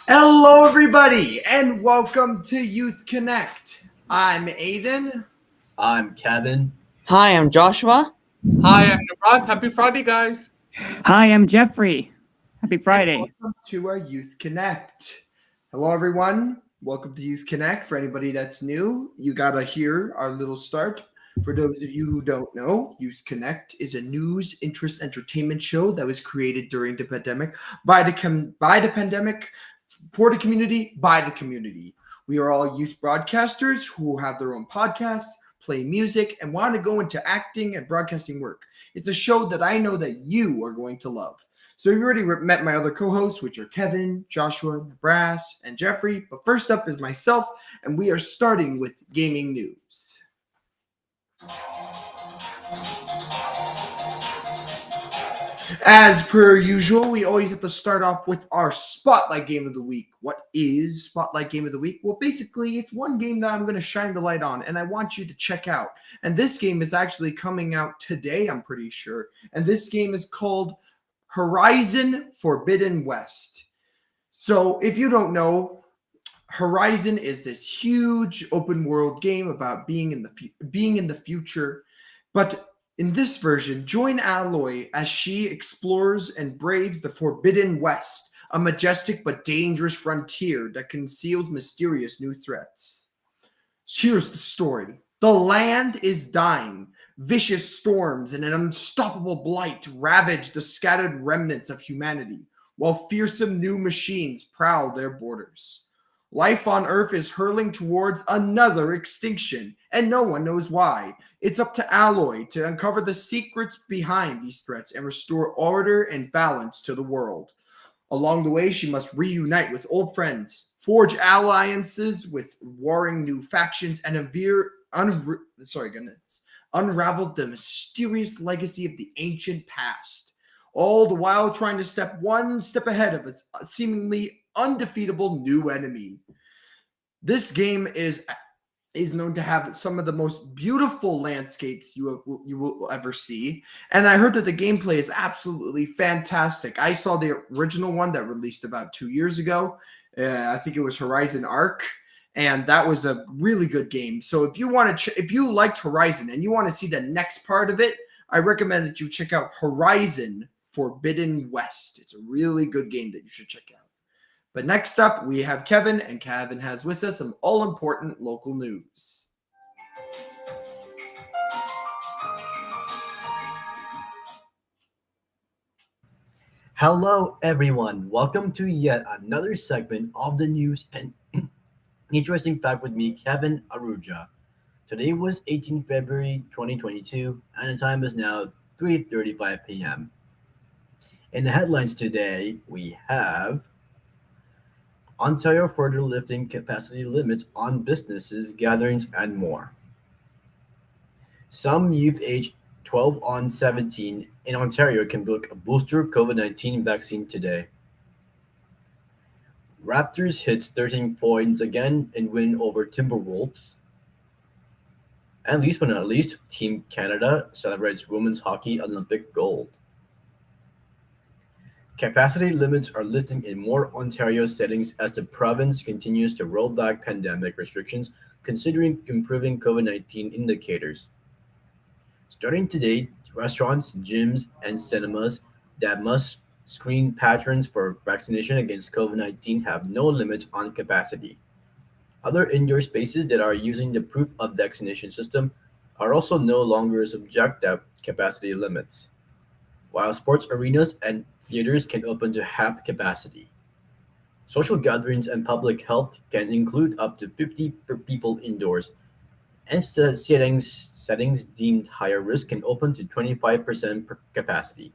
Hello, everybody, and welcome to Youth Connect. I'm Aiden. I'm Kevin. Hi, I'm Joshua. Hi, I'm Nibras. Happy Friday, guys. Hi, I'm Jeffrey. Happy Friday. And welcome to our Youth Connect. Hello, everyone. Welcome to Youth Connect. For anybody that's new, you got to hear our little start. For those of you who don't know, Youth Connect is a news, interest, entertainment show that was created during the pandemic by the pandemic, for the community, by the community. We are all youth broadcasters who have their own podcasts, play music, and want to go into acting and broadcasting work. It's a show that I know that you are going to love. So you've already met my other co-hosts, which are Kevin, Joshua, Nibras, and Jeffrey. But first up is myself, and we are starting with gaming news. As per usual, we always have to start off with our Spotlight Game of the Week. What is Spotlight Game of the Week? Well, basically, it's one game that I'm going to shine the light on, and I want you to check out. And this game is actually coming out today, I'm pretty sure. And this game is called Horizon Forbidden West. So if you don't know, Horizon is this huge open world game about being in the future. But in this version, join Aloy as she explores and braves the Forbidden West, a majestic but dangerous frontier that conceals mysterious new threats. Here's the story. The land is dying. Vicious storms and an unstoppable blight ravage the scattered remnants of humanity, while fearsome new machines prowl their borders. Life on Earth is hurling towards another extinction, and no one knows why. It's up to Aloy to uncover the secrets behind these threats and restore order and balance to the world. Along the way, she must reunite with old friends, forge alliances with warring new factions, and unravel the mysterious legacy of the ancient past, all the while trying to step one step ahead of its seemingly undefeatable new enemy. This game is known to have some of the most beautiful landscapes you will ever see, and I heard that the gameplay is absolutely fantastic. I saw the original one that released about 2 years ago. I think it was Horizon Arc, and that was a really good game. So if you want to, if you liked Horizon and you want to see the next part of it, I recommend that you check out Horizon Forbidden West. It's a really good game that you should check out. But next up, we have Kevin, and Kevin has with us some all-important local news. Hello, everyone. Welcome to yet another segment of the news and interesting fact with me, Kevin Aruja. Today was 18 February 2022, and the time is now 3:35 p.m. In the headlines today, we have Ontario further lifting capacity limits on businesses, gatherings, and more. Some youth aged 12 on 17 in Ontario can book a booster COVID-19 vaccine today. Raptors hits 13 points again in win over Timberwolves. And least but not least, Team Canada celebrates women's hockey Olympic gold. Capacity limits are lifting in more Ontario settings as the province continues to roll back pandemic restrictions, considering improving COVID-19 indicators. Starting today, restaurants, gyms, and cinemas that must screen patrons for vaccination against COVID-19 have no limit on capacity. Other indoor spaces that are using the proof of vaccination system are also no longer subject to capacity limits, while sports arenas and theaters can open to half capacity. Social gatherings and public health can include up to 50 people indoors, and settings deemed higher risk can open to 25% capacity.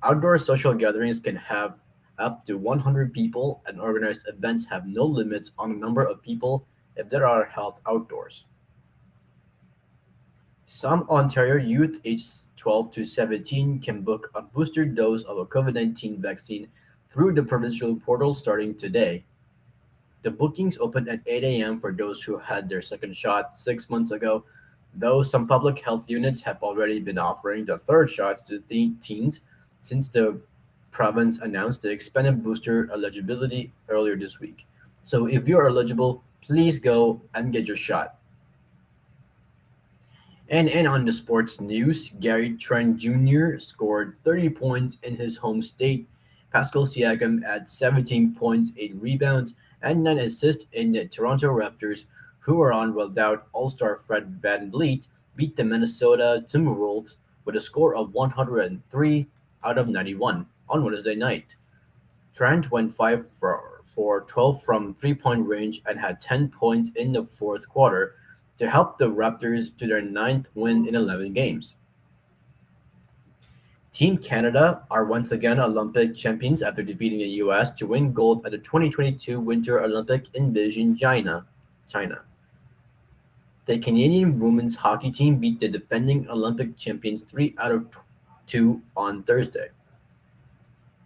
Outdoor social gatherings can have up to 100 people, and organized events have no limits on the number of people if they are held outdoors. Some Ontario youth aged 12 to 17 can book a booster dose of a COVID-19 vaccine through the provincial portal starting today. The bookings opened at 8 a.m. for those who had their second shot 6 months ago, though some public health units have already been offering the third shots to teens since the province announced the expanded booster eligibility earlier this week. So if you're eligible, please go and get your shot. And on the sports news, Gary Trent Jr. scored 30 points in his home state. Pascal Siakam had 17 points, 8 rebounds, and 9 assists in the Toronto Raptors, who are on without All-Star Fred VanVleet, beat the Minnesota Timberwolves with a score of 103 out of 91 on Wednesday night. Trent went 5 for 12 from three-point range and had 10 points in the fourth quarter to help the Raptors to their 9th win in 11 games. Team Canada are once again Olympic champions after defeating the US to win gold at the 2022 Winter Olympic in Beijing, China. The Canadian women's hockey team beat the defending Olympic champions 3 out of 2 on Thursday.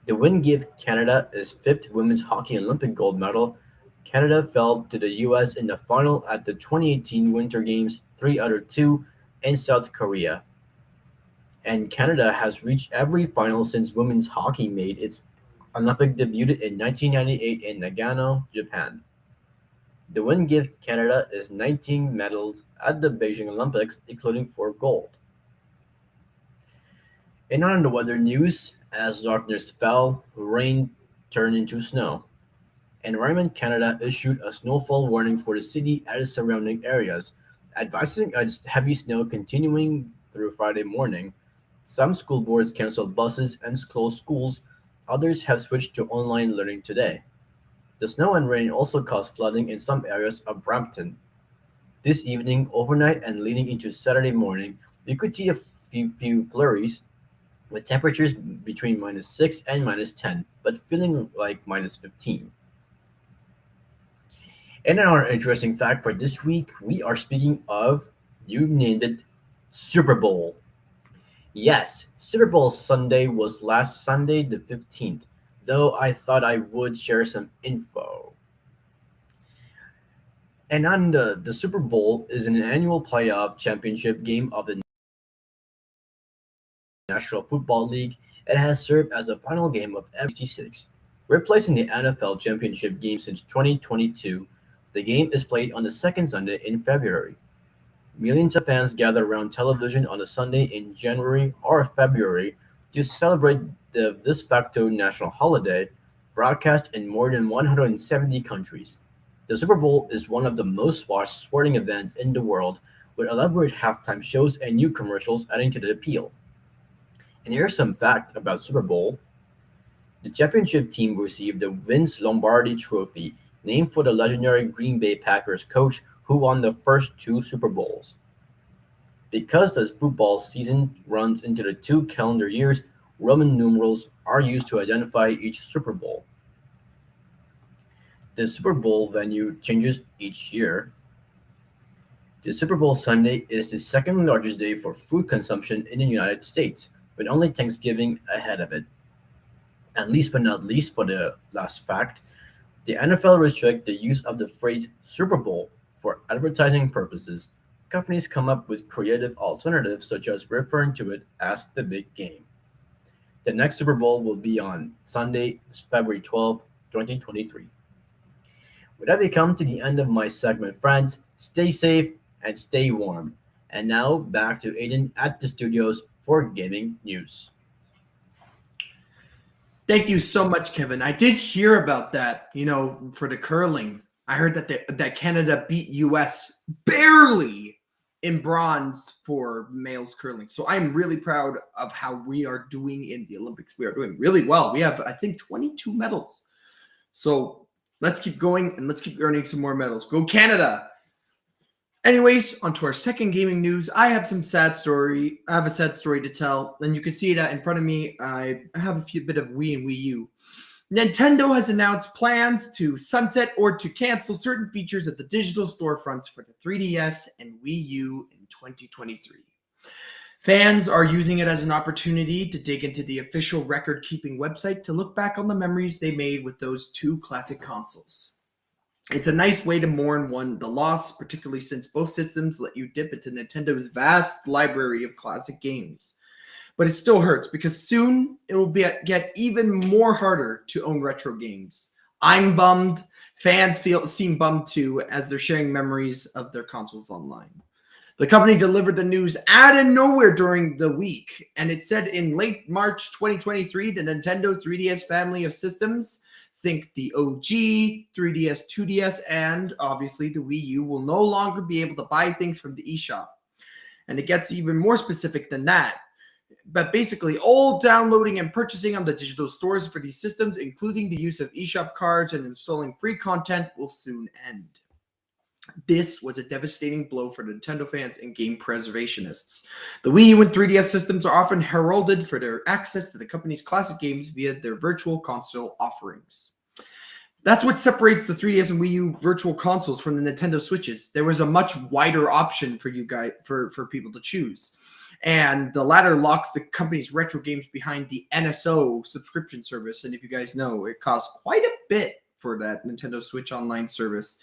The win gave Canada its 5th women's hockey Olympic gold medal. Canada fell to the US in the final at the 2018 Winter Games 3 out of 2 in South Korea. And Canada has reached every final since women's hockey made its Olympic debut in 1998 in Nagano, Japan. The win gave Canada its 19 medals at the Beijing Olympics, including 4 gold. And on the weather news, as darkness fell, rain turned into snow. Environment Canada issued a snowfall warning for the city and its surrounding areas, advising a heavy snow continuing through Friday morning. Some school boards canceled buses and closed schools. Others have switched to online learning today. The snow and rain also caused flooding in some areas of Brampton. This evening, overnight, and leading into Saturday morning, you could see a few flurries, with temperatures between -6 and -10, but feeling like -15. And our interesting fact for this week, we are speaking of, you named it, Super Bowl. Yes, Super Bowl Sunday was last Sunday, the 15th, though I thought I would share some info. And on the Super Bowl is an annual playoff championship game of the National Football League. It has served as the final game of every 66, replacing the NFL championship game since 2022. The game is played on the second Sunday in February. Millions of fans gather around television on a Sunday in January or February to celebrate the de facto national holiday, broadcast in more than 170 countries. The Super Bowl is one of the most watched sporting events in the world, with elaborate halftime shows and new commercials adding to the appeal. And here's some fact about Super Bowl. The championship team received the Vince Lombardi Trophy, named for the legendary Green Bay Packers coach who won the first 2 Super Bowls. Because the football season runs into the 2 calendar years, Roman numerals are used to identify each Super Bowl. The Super Bowl venue changes each year. The Super Bowl Sunday is the second largest day for food consumption in the United States, with only Thanksgiving ahead of it. And least but not least, for the last fact, the NFL restricts the use of the phrase Super Bowl for advertising purposes. Companies come up with creative alternatives, such as referring to it as the big game. The next Super Bowl will be on Sunday, February 12, 2023. With that, we come to the end of my segment, friends. Stay safe and stay warm. And now back to Aiden at the studios for gaming news. Thank you so much, Kevin. I did hear about that, for the curling. I heard that Canada beat US barely in bronze for males curling. So I'm really proud of how we are doing in the Olympics. We are doing really well. We have, I think, 22 medals. So let's keep going and let's keep earning some more medals. Go Canada! Anyways, on to our second gaming news. I have a sad story to tell, and you can see that in front of me. I have a bit of Wii and Wii U. Nintendo has announced plans to sunset or to cancel certain features at the digital storefronts for the 3DS and Wii U in 2023. Fans are using it as an opportunity to dig into the official record-keeping website to look back on the memories they made with those two classic consoles. It's a nice way to mourn the loss, particularly since both systems let you dip into Nintendo's vast library of classic games. But it still hurts because soon it will get even more harder to own retro games. I'm bummed. Fans seem bummed too, as they're sharing memories of their consoles online. The company delivered the news out of nowhere during the week, and it said in late March 2023, the Nintendo 3DS family of systems, think the OG, 3DS, 2DS, and obviously the Wii U, will no longer be able to buy things from the eShop. And it gets even more specific than that. But basically, all downloading and purchasing on the digital stores for these systems, including the use of eShop cards and installing free content, will soon end. This was a devastating blow for Nintendo fans and game preservationists. The Wii U and 3DS systems are often heralded for their access to the company's classic games via their virtual console offerings. That's what separates the 3DS and Wii U virtual consoles from the Nintendo Switches. There was a much wider option for you guys, for people to choose. And the latter locks the company's retro games behind the NSO subscription service. And if you guys know, it costs quite a bit for that Nintendo Switch Online service.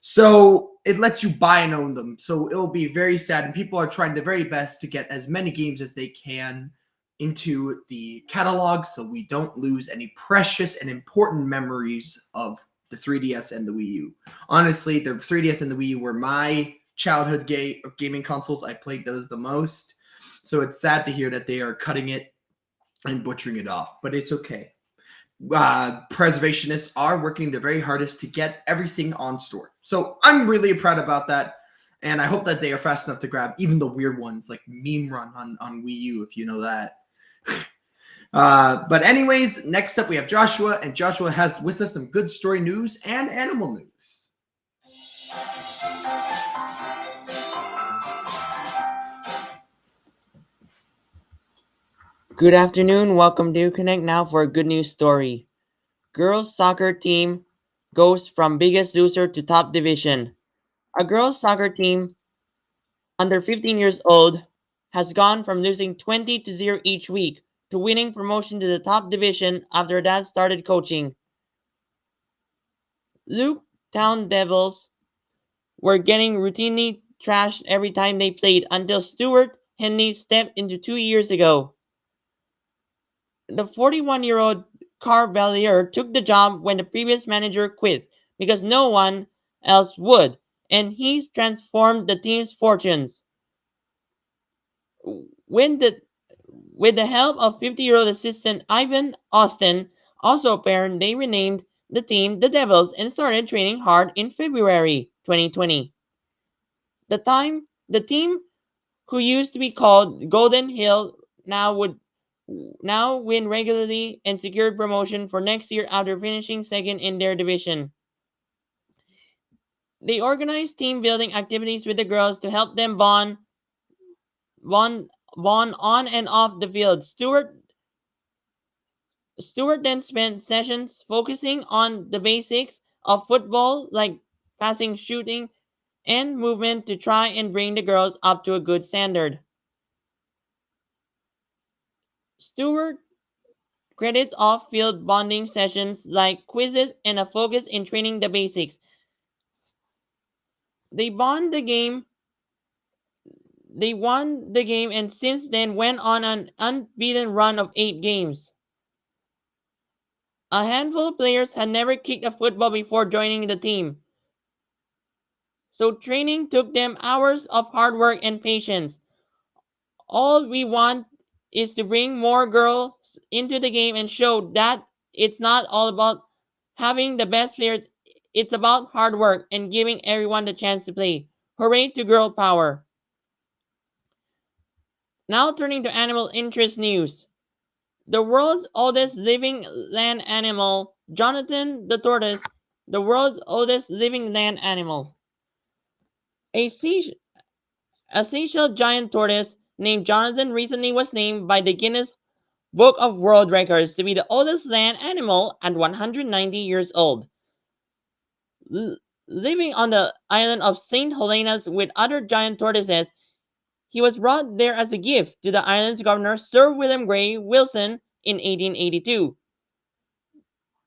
So it lets you buy and own them. So it'll be very sad. And people are trying their very best to get as many games as they can into the catalog so we don't lose any precious and important memories of the 3DS and the Wii U. Honestly, the 3DS and the Wii U were my childhood gaming consoles. I played those the most. So it's sad to hear that they are cutting it and butchering it off, but it's okay. Preservationists are working their very hardest to get everything on store. So I'm really proud about that. And I hope that they are fast enough to grab even the weird ones like Meme Run on Wii U, if you know that. But anyways, next up we have Joshua, and Joshua has with us some good story news and animal news. Good afternoon. Welcome to Connect Now for a good news story. Girls soccer team goes from biggest loser to top division. A girls soccer team under 15 years old has gone from losing 20-0 each week to winning promotion to the top division after her dad started coaching. Luke Town Devils were getting routinely trashed every time they played until Stuart Henley stepped into 2 years ago. The 41-year-old Carvallier took the job when the previous manager quit because no one else would, and he's transformed the team's fortunes. With the help of 50-year-old assistant Ivan Austin, also a parent, they renamed the team the Devils and started training hard in February 2020. The team, who used to be called Golden Hill, now win regularly and secured promotion for next year after finishing second in their division. They organize team building activities with the girls to help them bond on and off the field. Stewart then spent sessions focusing on the basics of football like passing, shooting, and movement to try and bring the girls up to a good standard. Stewart credits off-field bonding sessions like quizzes and a focus in training the basics. They won the game and since then went on an unbeaten run of 8 games. A handful of players had never kicked a football before joining the team. So training took them hours of hard work and patience. All we want is to bring more girls into the game and show that it's not all about having the best players. It's about hard work and giving everyone the chance to play. Hooray to girl power. Now turning to animal interest news. The world's oldest living land animal, Jonathan the tortoise, the world's oldest living land animal. A Seychelles giant tortoise named Jonathan recently was named by the Guinness Book of World Records to be the oldest land animal at 190 years old. Living on the island of St. Helena's with other giant tortoises, He was brought there as a gift to the island's governor, Sir William Grey Wilson, in 1882.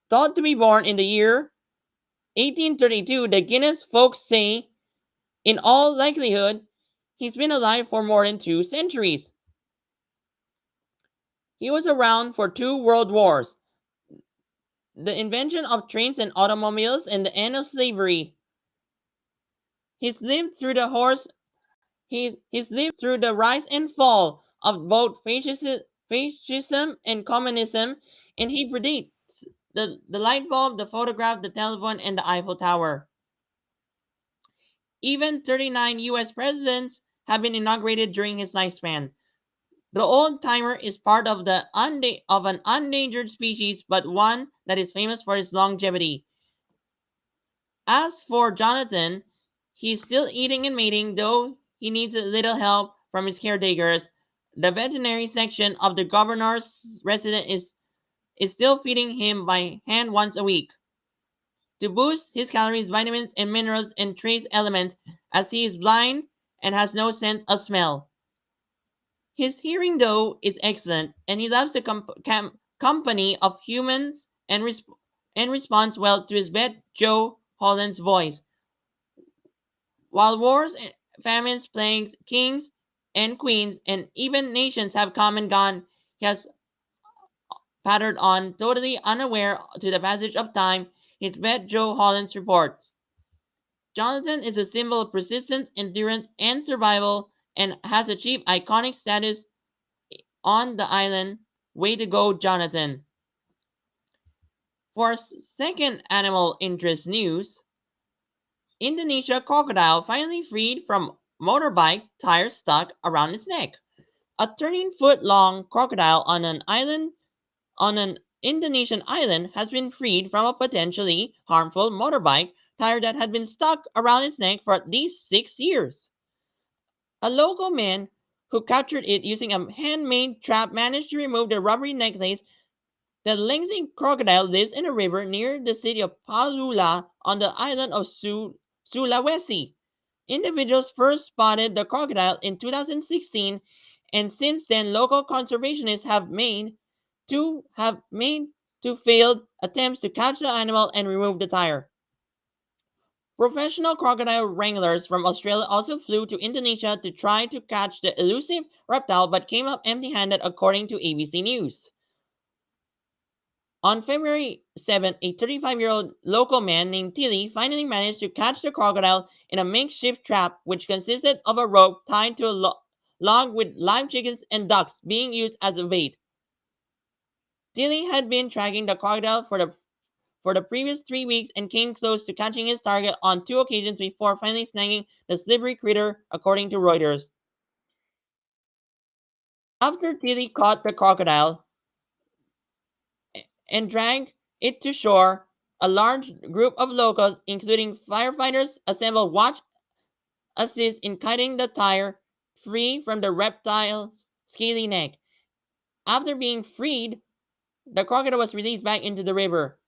Thought to be born in the year 1832, the Guinness folks say, in all likelihood, he's been alive for more than 2 centuries. He was around for 2 world wars, the invention of trains and automobiles, and the end of slavery. He's lived through the he's lived through the rise and fall of both fascism and communism, and he predicts the light bulb, the photograph, the telephone, and the Eiffel Tower. Even 39 US presidents have been inaugurated during his lifespan. The old timer is part of an endangered species, but one that is famous for its longevity. As for Jonathan, he's still eating and mating, though he needs a little help from his caretakers. The veterinary section of the governor's residence is still feeding him by hand once a week to boost his calories, vitamins, and minerals and trace elements, as he is blind and has no sense of smell. His hearing, though, is excellent, and he loves the company of humans and responds well to his vet Joe Holland's voice. While wars, famines, plagues, kings and queens, and even nations have come and gone, he has pattered on, totally unaware to the passage of time, his vet Joe Holland's reports. Jonathan is a symbol of persistence, endurance, and survival, and has achieved iconic status on the island. Way to go, Jonathan. For second animal interest news, Indonesia crocodile finally freed from motorbike tire stuck around its neck. A 13-foot-long crocodile on an Indonesian island has been freed from a potentially harmful motorbike tire that had been stuck around its neck for at least 6 years. A local man who captured it using a handmade trap managed to remove the rubbery necklace. The Linxy crocodile lives in a river near the city of Palula on the island of Sulawesi. Individuals first spotted the crocodile in 2016, and since then local conservationists have made two failed attempts to catch the animal and remove the tire. Professional crocodile wranglers from Australia also flew to Indonesia to try to catch the elusive reptile, but came up empty-handed, according to ABC News. On February 7th, a 35-year-old local man named Tilly finally managed to catch the crocodile in a makeshift trap, which consisted of a rope tied to a log with live chickens and ducks being used as a bait. Tilly had been tracking the crocodile for the previous 3 weeks and came close to catching his target on 2 occasions before finally snagging the slippery critter, according to Reuters. After Tilly caught the crocodile and dragged it to shore, a large group of locals, including firefighters, assembled watch assist in cutting the tire free from the reptile's scaly neck. After being freed, the crocodile was released back into the river.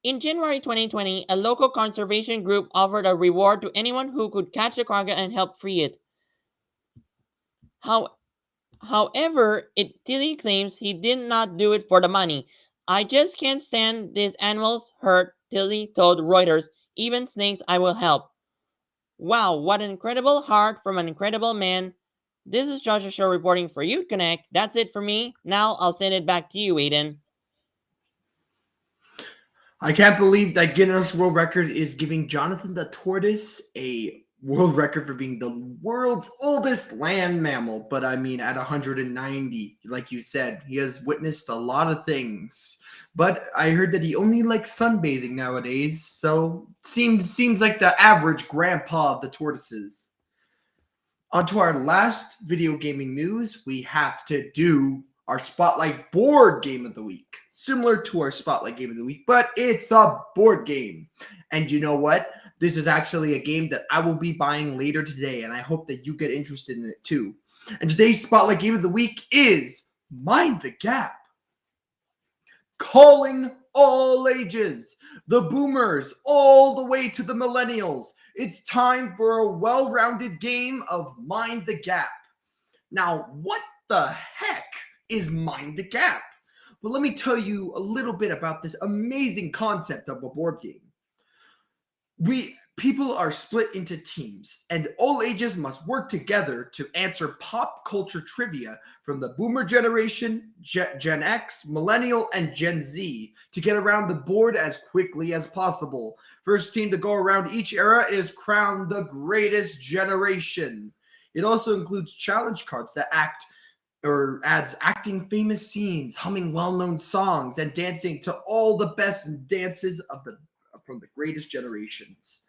In January 2020, a local conservation group offered a reward to anyone who could catch the crocodile and help free it. However, Tilly claims he did not do it for the money. "I just can't stand these animals hurt," Tilly told Reuters. "Even snakes I will help." Wow, what an incredible heart from an incredible man. This is Joshua Shaw reporting for Youth Connect. That's it for me. Now I'll send it back to you, Aiden. I can't believe that Guinness World Record is giving Jonathan the Tortoise a world record for being the world's oldest land mammal. But I mean, at 190, like you said, he has witnessed a lot of things. But I heard that he only likes sunbathing nowadays, so seems like the average grandpa of the tortoises. On to our last video gaming news, we have to do our Spotlight board game of the week. Similar to our Spotlight game of the week, but it's a board game. And you know what? This is actually a game that I will be buying later today, and I hope that you get interested in it too. And today's Spotlight game of the week is Mind the Gap. Calling all ages. the boomers, all the way to the millennials. It's time for a well-rounded game of Mind the Gap. Now, what the heck is Mind the Gap? Well, let me tell you a little bit about this amazing concept of a board game. People are split into teams, and all ages must work together to answer pop culture trivia from the boomer generation, Gen X, millennial, and Gen Z to get around the board as quickly as possible. First team to go around each era is crowned the greatest generation. It also includes challenge cards that adds acting famous scenes, humming well-known songs, and dancing to all the best dances from the greatest generations.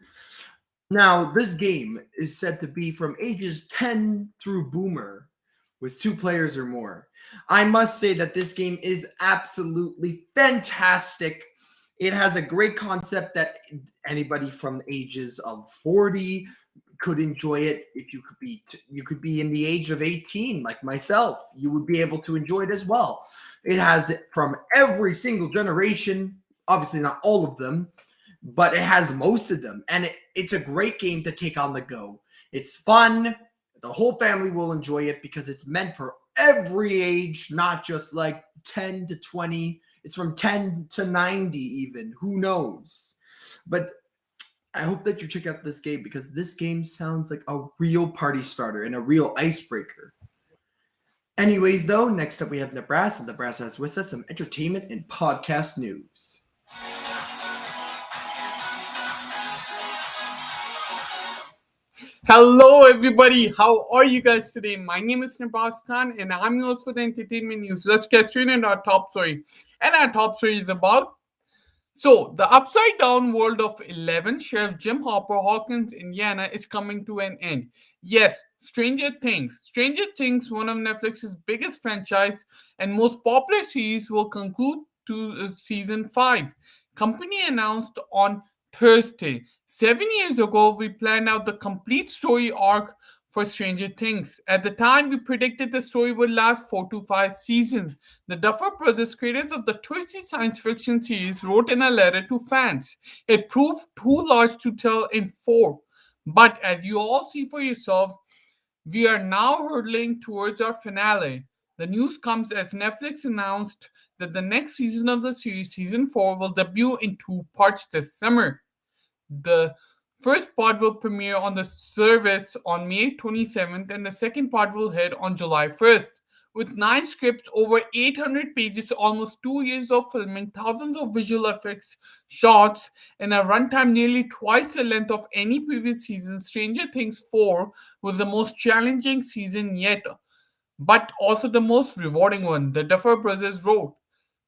Now, this game is said to be from ages 10 through boomer with 2 players or more. I must say that this game is absolutely fantastic. It has a great concept that anybody from ages of 40 could enjoy it. If you could be in the age of 18 like myself, you would be able to enjoy it as well. It has it from every single generation, obviously not all of them, but it has most of them, and it's a great game to take on the go. It's fun. The whole family will enjoy it because it's meant for every age, not just like 10 to 20. It's from 10 to 90 even. Who knows? But I hope that you check out this game because this game sounds like a real party starter and a real icebreaker. Anyways, though, next up we have Nibras, and Nibras has with us some entertainment and podcast news. Hello, everybody. How are you guys today? My name is Nibras Khan, and I'm your host for the entertainment news. Let's get straight into our top story. And our top story is about the upside down world of 11 Sheriff Jim Hopper, Hawkins, Indiana, is coming to an end. Yes, Stranger Things. Stranger Things, one of Netflix's biggest franchise and most popular series, will conclude to season 5. Company announced on Thursday. 7 years ago, we planned out the complete story arc for Stranger Things. At the time, we predicted the story would last 4 to 5 seasons. The Duffer Brothers, creators of the twisty science fiction series, wrote in a letter to fans. It proved too large to tell in 4. But as you all see for yourself, we are now hurtling towards our finale. The news comes as Netflix announced that the next season of the series, season 4, will debut in 2 parts this summer. The first part will premiere on the service on May 27th, and the second part will hit on July 1st. With 9 scripts, over 800 pages, almost 2 years of filming, thousands of visual effects, shots, and a runtime nearly twice the length of any previous season, Stranger Things 4 was the most challenging season yet, but also the most rewarding one, the Duffer Brothers wrote.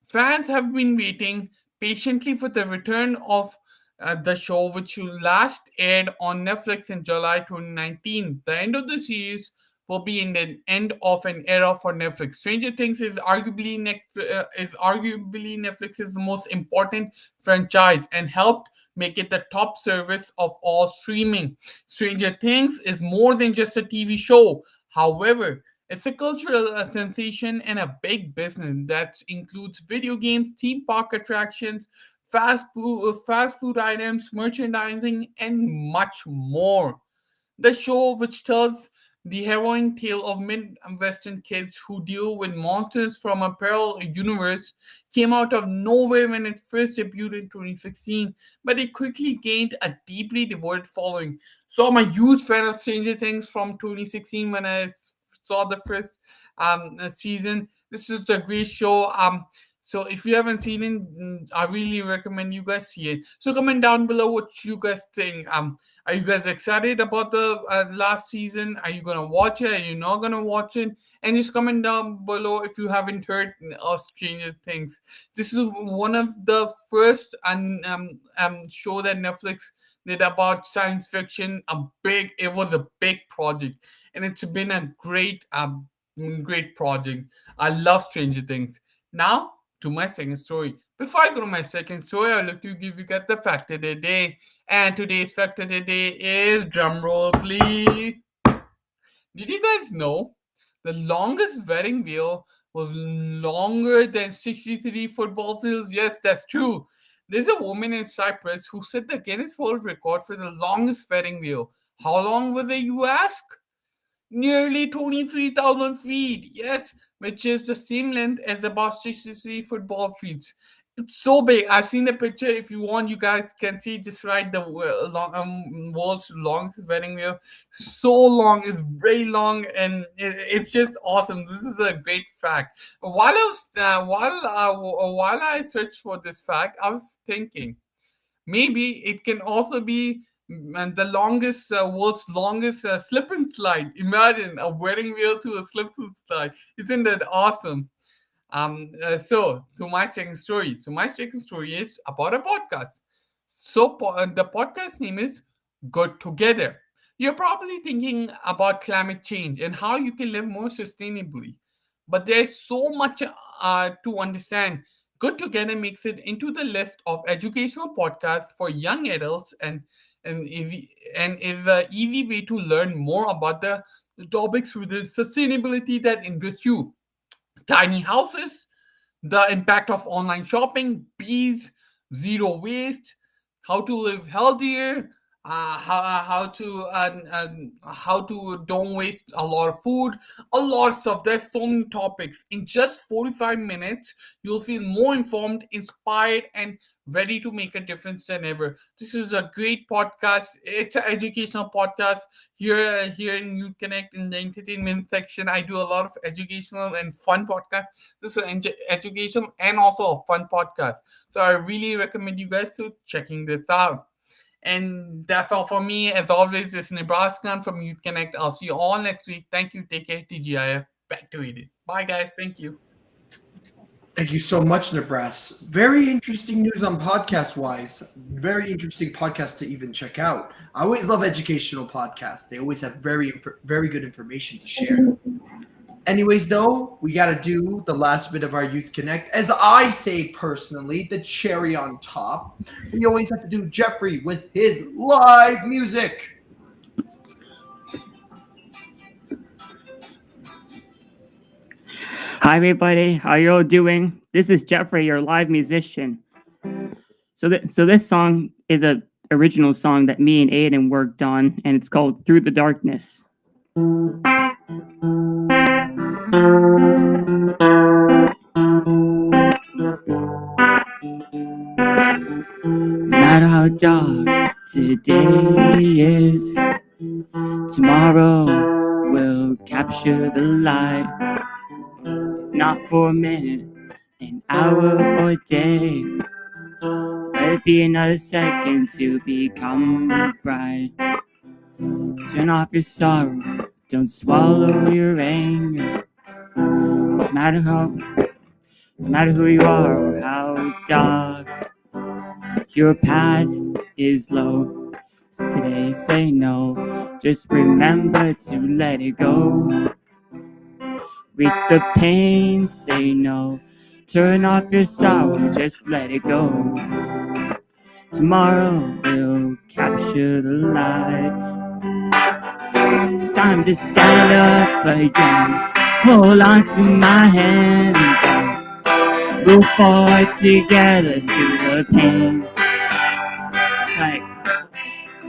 Fans have been waiting patiently for the return of the show, which last aired on Netflix in July 2019. The end of the series will be in the end of an era for Netflix. Stranger Things is arguably Netflix's most important franchise and helped make it the top service of all streaming. Stranger Things is more than just a TV show. However, it's a cultural sensation and a big business that includes video games, theme park attractions, fast food items, merchandising, and much more. The show, which tells the harrowing tale of Midwestern kids who deal with monsters from a parallel universe, came out of nowhere when it first debuted in 2016, but it quickly gained a deeply devoted following. So I'm a huge fan of Stranger Things from 2016 when I saw the first season. This is a great show. So if you haven't seen it, I really recommend you guys see it. So comment down below what you guys think. Are you guys excited about the last season? Are you gonna watch it? Are you not gonna watch it? And just comment down below if you haven't heard of Stranger Things. This is one of the first show that Netflix did about science fiction. It was a big project, and it's been a great project. I love Stranger Things. Now to my second story. Before I go to my second story, I'd like to give you guys the fact of the day. And today's fact of the day is, drumroll please. Did you guys know the longest wedding veil was longer than 63 football fields? Yes, that's true. There's a woman in Cyprus who set the Guinness World Record for the longest wedding wheel. How long was it, you ask? Nearly 23,000 feet, yes, which is the same length as about 63 football fields. It's so big. I've seen the picture. If you want, you guys can see. Just right, the world's longest wedding wheel. So long, it's very long, and it's just awesome. This is a great fact. While I searched for this fact, I was thinking maybe it can also be the world's longest slip and slide. Imagine a wedding wheel to a slip and slide. Isn't that awesome? So to my second story. So my second story is about a podcast. So the podcast name is Good Together. You're probably thinking about climate change and how you can live more sustainably. But there's so much to understand. Good Together makes it into the list of educational podcasts for young adults and is an easy way to learn more about the topics within sustainability that interest you. Tiny houses, the impact of online shopping, bees, zero waste, how to live healthier, how to don't waste a lot of food, a lot of stuff. There's so many topics. In just 45 minutes, you'll feel more informed, inspired, and ready to make a difference than ever. This is a great podcast. It's an educational podcast. Here in Youth Connect in the entertainment section, I do a lot of educational and fun podcasts. This is an educational and also a fun podcast. So I really recommend you guys to checking this out. And that's all for me. As always, this is Nibras Khan from Youth Connect. I'll see you all next week. Thank you. Take care. TGIF. Back to Aiden. Bye, guys. Thank you. Thank you so much, Nibras. Very interesting news on podcast-wise. Very interesting podcast to even check out. I always love educational podcasts. They always have very good information to share. Anyways, though, we got to do the last bit of our Youth Connect. As I say personally, the cherry on top. We always have to do Jeffrey with his live music. Hi, everybody. How you all doing? This is Jeffrey, your live musician. So this song is a original song that me and Aiden worked on, and it's called Through the Darkness. No matter how dark today is, tomorrow will capture the light. If not for a minute, an hour or a day, let it be another second to become bright. Turn off your sorrow, don't swallow your anger. No matter who you are or how dark your past is low. So today say no, just remember to let it go. Reach the pain, say no. Turn off your sorrow, just let it go. Tomorrow will capture the light. It's time to stand up again. Hold on to my hand. Move forward together through the pain. Like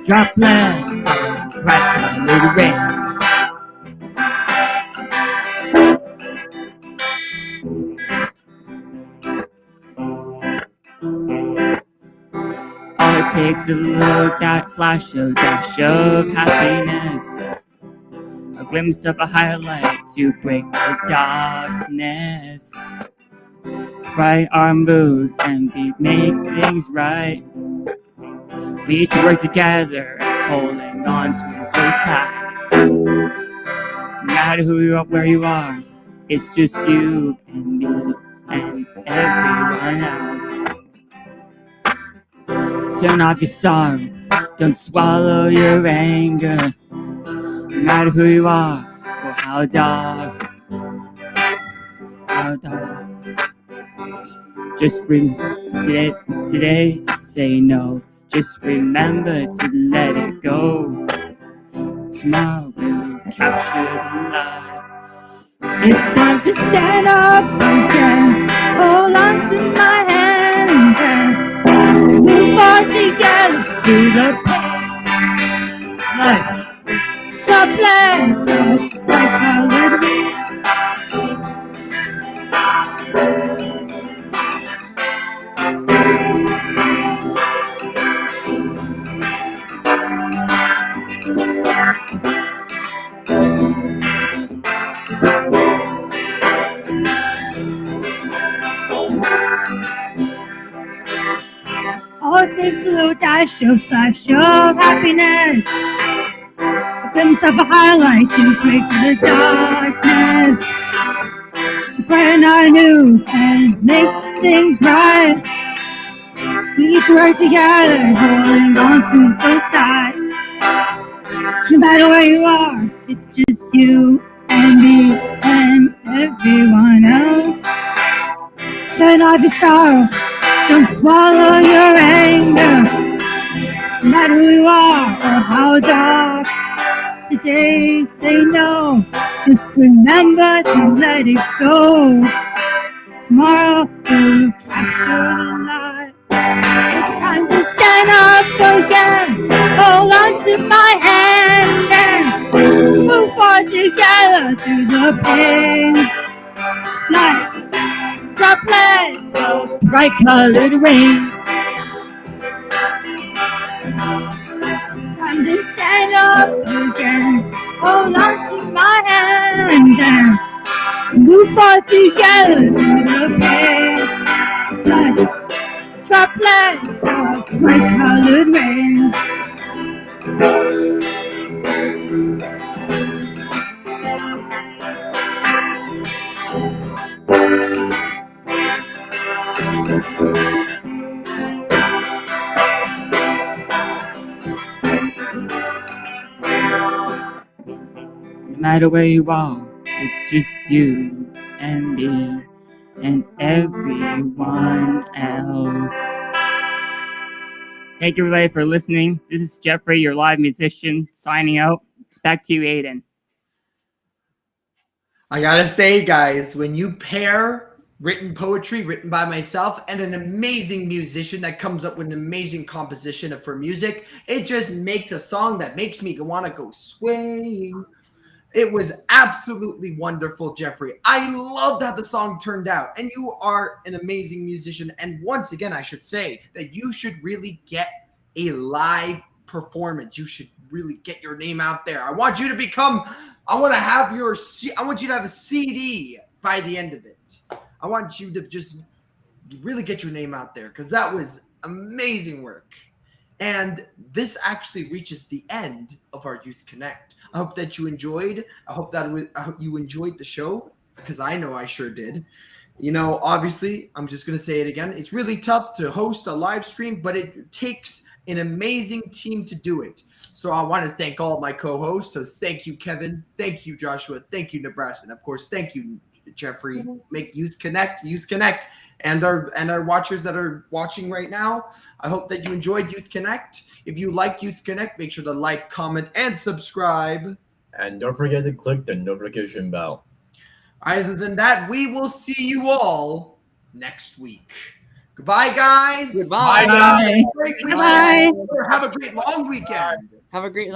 droplets of bright colored rain. All it takes a little flash of dash of happiness, a glimpse of a higher light to break the darkness, to brighten our mood and make things right. We need to work together, holding on to it so tight. No matter who you are, where you are, it's just you and me and everyone else. Turn off your sorrow, don't swallow your anger. No matter who you are or how dark. Just today, say no. Just remember to let it go. Tomorrow will capture the light. It's time to stand up again. Hold on to my hand. through the like droplets of bright-colored rain. Oh, it takes a little dash of flash of happiness, a glimpse of a highlight to break the darkness, to brighten our new and make things right. We need to work together, holding on so tight. No matter where you are, it's just you and me and everyone else. Turn off your sorrow, don't swallow your anger. No matter who you are or how dark today, say no. Just remember to let it go. Tomorrow we'll capture the light. It's time to stand up again. Hold on to my hand and move on together through the pain. Like droplets of bright-colored rain. Time to stand up again. Hold on to my hand and move on together through the pain. Like droplets of bright-colored rain. No matter where you are, it's just you and me and everyone else. Thank you, everybody, for listening. This is Jeffrey, your live musician, signing out. It's back to you, Aiden. I gotta say, guys, when you pair written poetry written by myself and an amazing musician that comes up with an amazing composition for music, it just makes a song that makes me want to go swaying. It was absolutely wonderful, Jeffrey. I loved how the song turned out, and you are an amazing musician. And once again, I should say that you should really get a live performance. You should really get your name out there. I want you to I want you to have a CD by the end of it. I want you to just really get your name out there, because that was amazing work. And this actually reaches the end of our Youth Connect. I hope that you enjoyed. I hope you enjoyed the show, because I know I sure did. You know, obviously, I'm just going to say it again. It's really tough to host a live stream, but it takes an amazing team to do it. So I want to thank all of my co-hosts. So thank you, Kevin. Thank you, Joshua. Thank you, Nibras. And of course, thank you, Jeffrey. Make Youth Connect. And our watchers that are watching right now, I hope that you enjoyed Youth Connect. If you like Youth Connect, make sure to like, comment, and subscribe. And don't forget to click the notification bell. Other than that, we will see you all next week. Goodbye, guys. Goodbye. Bye, guys. Have a great weekend. Bye. Have a great long weekend. Have a great long